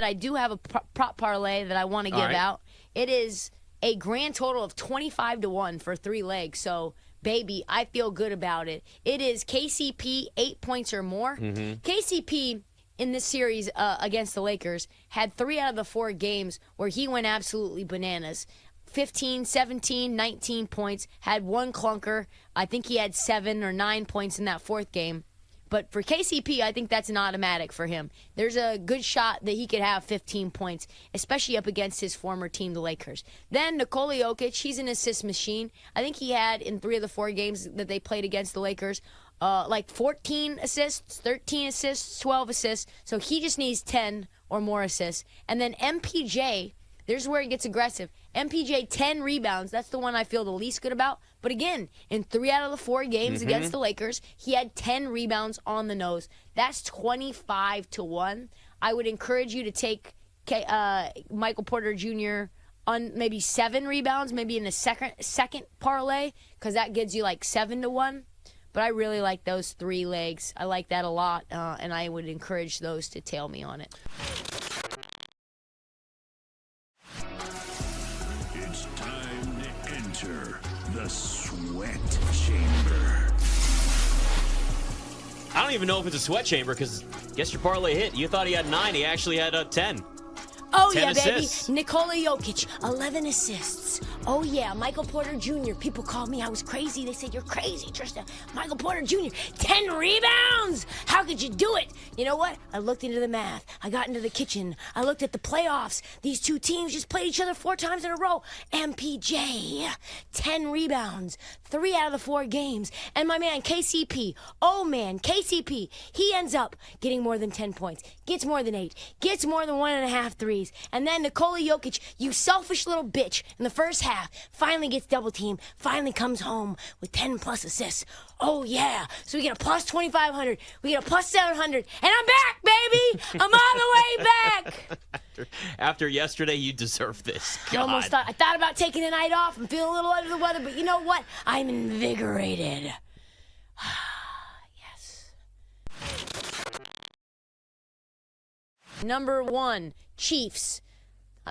I do have a prop parlay that I want to give out. It is a grand total of 25-1 for 3 legs. So, baby, I feel good about it. It is KCP 8 points or more. KCP in this series against the Lakers had 3 out of the 4 games where he went absolutely bananas. 15, 17, 19 points, had 1 clunker. I think he had 7 or 9 points in that 4th game. But for KCP, I think that's an automatic for him. There's a good shot that he could have 15 points, especially up against his former team, the Lakers. Then Nikola Jokic, he's an assist machine. I think he had, in 3 of the 4 games that they played against the Lakers, like 14 assists, 13 assists, 12 assists. So he just needs 10 or more assists. And then MPJ, there's where he gets aggressive. MPJ, 10 rebounds. That's the one I feel the least good about. But again, in 3 out of the 4 games against the Lakers, he had 10 rebounds on the nose. That's 25-1. I would encourage you to take Michael Porter Jr. on maybe 7 rebounds, maybe in the second parlay, because that gives you like 7-1. But I really like those 3 legs. I like that a lot, and I would encourage those to tail me on it. It's time to enter the sweat chamber. I don't even know if it's a sweat chamber because guess your parlay hit. You thought he had 9. He actually had 10. Oh, 10 yeah, assists. baby. Nikola Jokic, 11 assists. Oh, yeah, Michael Porter Jr. People called me. I was crazy. They said, you're crazy, Tristan. Michael Porter Jr., 10 rebounds. How could you do it? You know what? I looked into the math. I got into the kitchen. I looked at the playoffs. These 2 teams just played each other 4 times in a row. MPJ, 10 rebounds, 3 out of the 4 games. And my man, KCP, oh, man, KCP, he ends up getting more than 10 points, gets more than 8, gets more than 1.5 threes. And then Nikola Jokic, you selfish little bitch, in the first half, finally gets double teamed, finally comes home with 10 plus assists. Oh, yeah. So we get a plus 2,500. We get a plus 700. And I'm back, baby. I'm all the way back. After yesterday, you deserve this. God. I thought about taking a night off. I'm feeling a little under the weather, but you know what? I'm invigorated. Yes. Number 1, Chiefs.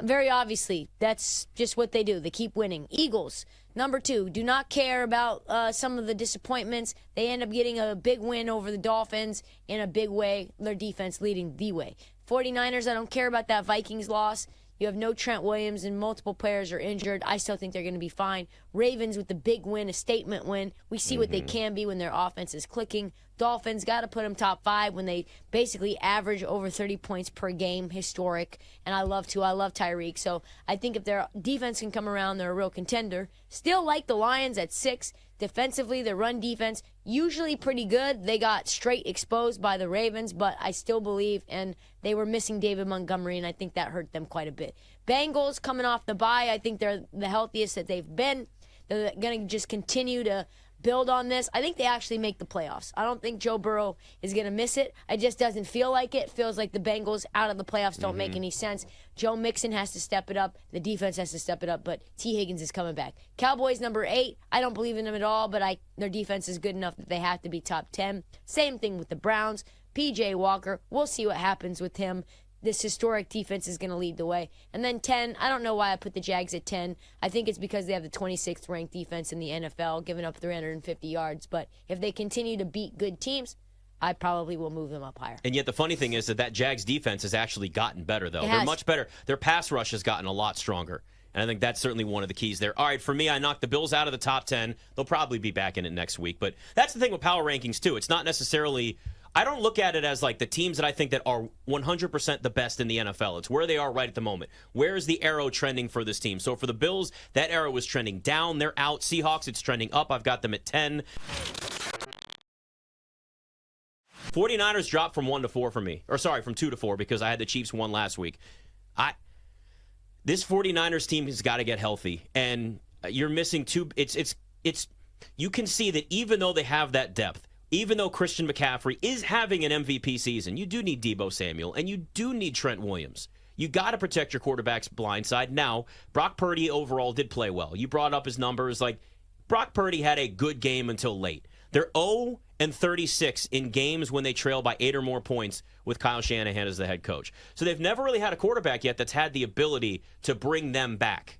Very obviously, that's just what they do. They keep winning. Eagles, number 2, do not care about some of the disappointments. They end up getting a big win over the Dolphins in a big way, their defense leading the way. 49ers, I don't care about that Vikings loss. You have no Trent Williams and multiple players are injured. I still think they're going to be fine. Ravens with the big win, a statement win. We see what they can be when their offense is clicking. Dolphins, got to put them top 5 when they basically average over 30 points per game, historic. And I love Tyreek. So I think if their defense can come around, they're a real contender. Still like the Lions at 6. Defensively, their run defense, usually pretty good. They got straight exposed by the Ravens, but I still believe, and they were missing David Montgomery, and I think that hurt them quite a bit. Bengals coming off the bye, I think they're the healthiest that they've been. They're going to just continue to build on this. I think they actually make the playoffs. I don't think Joe Burrow is going to miss it. It just doesn't feel like it. Feels like the Bengals out of the playoffs don't make any sense. Joe Mixon has to step it up. The defense has to step it up, but T. Higgins is coming back. Cowboys, number 8. I don't believe in them at all, but their defense is good enough that they have to be top 10. Same thing with the Browns. P.J. Walker, we'll see what happens with him. This historic defense is going to lead the way. And then 10, I don't know why I put the Jags at 10. I think it's because they have the 26th ranked defense in the NFL, giving up 350 yards. But if they continue to beat good teams, I probably will move them up higher. And yet the funny thing is that Jags defense has actually gotten better, though. It They're has. much better. Their pass rush has gotten a lot stronger. And I think that's certainly one of the keys there. All right, for me, I knocked the Bills out of the top 10. They'll probably be back in it next week. But that's the thing with power rankings, too. It's not necessarily... I don't look at it as like the teams that I think that are 100% the best in the NFL. It's where they are right at the moment. Where is the arrow trending for this team? So for the Bills, that arrow was trending down. They're out. Seahawks, it's trending up. I've got them at 10. 49ers dropped from 1 to 4 for me. Or sorry, from 2 to 4 because I had the Chiefs 1 last week. This 49ers team has got to get healthy. And you're missing 2. You can see that even though they have that depth, even though Christian McCaffrey is having an MVP season, you do need Deebo Samuel, and you do need Trent Williams. You got to protect your quarterback's blind side. Now, Brock Purdy overall did play well. You brought up his numbers. Like, Brock Purdy had a good game until late. They're 0-36 in games when they trail by 8 or more points with Kyle Shanahan as the head coach. So they've never really had a quarterback yet that's had the ability to bring them back.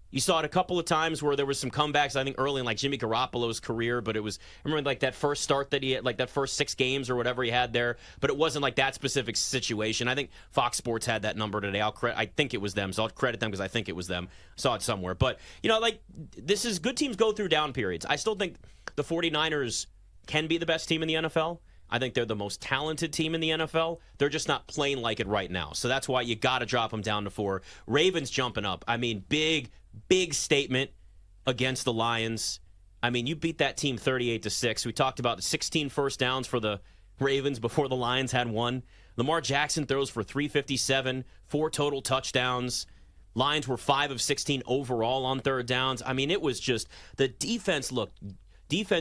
You saw it a couple of times where there was some comebacks, I think, early in like Jimmy Garoppolo's career, but it was, remember like that first start that he had, like that first 6 games or whatever he had there, but it wasn't like that specific situation. I think Fox Sports had that number today. I think it was them, so I'll credit them because I think it was them. I saw it somewhere. But, like, this is good teams go through down periods. I still think the 49ers can be the best team in the NFL. I think they're the most talented team in the NFL. They're just not playing like it right now. So that's why you got to drop them down to 4. Ravens jumping up. I mean, big statement against the Lions. I mean, you beat that team 38-6. We talked about 16 first downs for the Ravens before the Lions had one. Lamar Jackson throws for 357, 4 total touchdowns. Lions were 5 of 16 overall on third downs. I mean, it was just the defense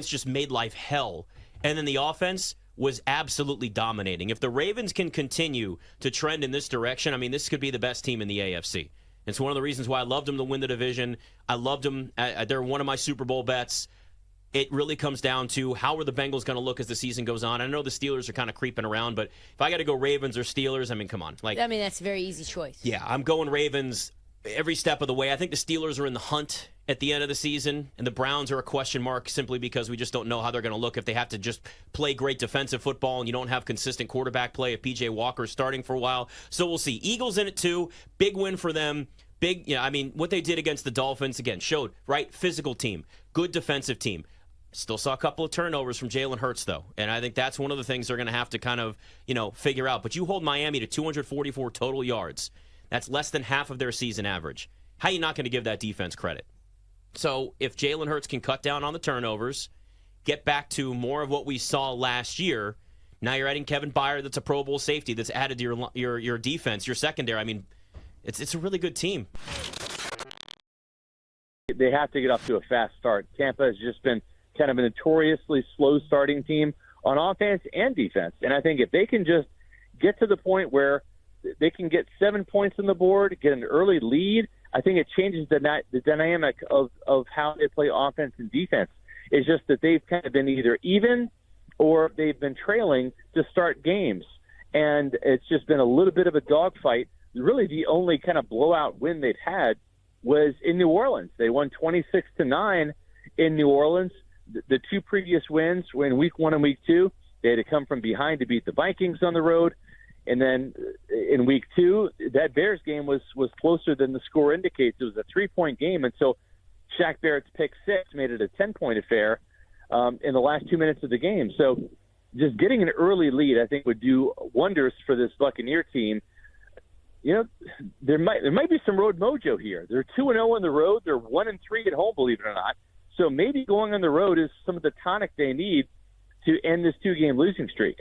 just made life hell. And then the offense was absolutely dominating. If the Ravens can continue to trend in this direction, I mean, this could be the best team in the AFC. It's one of the reasons why I loved them to win the division. I loved them. They're one of my Super Bowl bets. It really comes down to how are the Bengals going to look as the season goes on. I know the Steelers are kind of creeping around, but if I got to go Ravens or Steelers, I mean, come on. That's a very easy choice. Yeah, I'm going Ravens every step of the way. I think the Steelers are in the hunt at the end of the season, and the Browns are a question mark simply because we just don't know how they're going to look if they have to just play great defensive football and you don't have consistent quarterback play if P.J. Walker's starting for a while. So we'll see. Eagles in it too. Big win for them. What they did against the Dolphins, again, showed, right, physical team, good defensive team. Still saw a couple of turnovers from Jalen Hurts, though, and I think that's one of the things they're going to have to kind of, figure out. But you hold Miami to 244 total yards. That's less than half of their season average. How are you not going to give that defense credit? So if Jalen Hurts can cut down on the turnovers, get back to more of what we saw last year, now you're adding Kevin Byard, that's a Pro Bowl safety, that's added to your defense, your secondary. I mean, it's a really good team. They have to get off to a fast start. Tampa has just been kind of a notoriously slow starting team on offense and defense. And I think if they can just get to the point where they can get 7 points on the board, get an early lead, I think it changes the dynamic of how they play offense and defense. It's just that they've kind of been either even or they've been trailing to start games. And it's just been a little bit of a dogfight. Really the only kind of blowout win they've had was in New Orleans. They won 26-9 in New Orleans. The 2 previous wins were in week 1 and week 2. They had to come from behind to beat the Vikings on the road. And then in week 2, that Bears game was closer than the score indicates. It was a 3-point game until Shaq Barrett's pick 6 made it a 10-point affair in the last 2 minutes of the game. So just getting an early lead, I think, would do wonders for this Buccaneer team. There might be some road mojo here. They're 2-0 on the road. They're 1-3 at home, believe it or not. So maybe going on the road is some of the tonic they need to end this 2-game losing streak.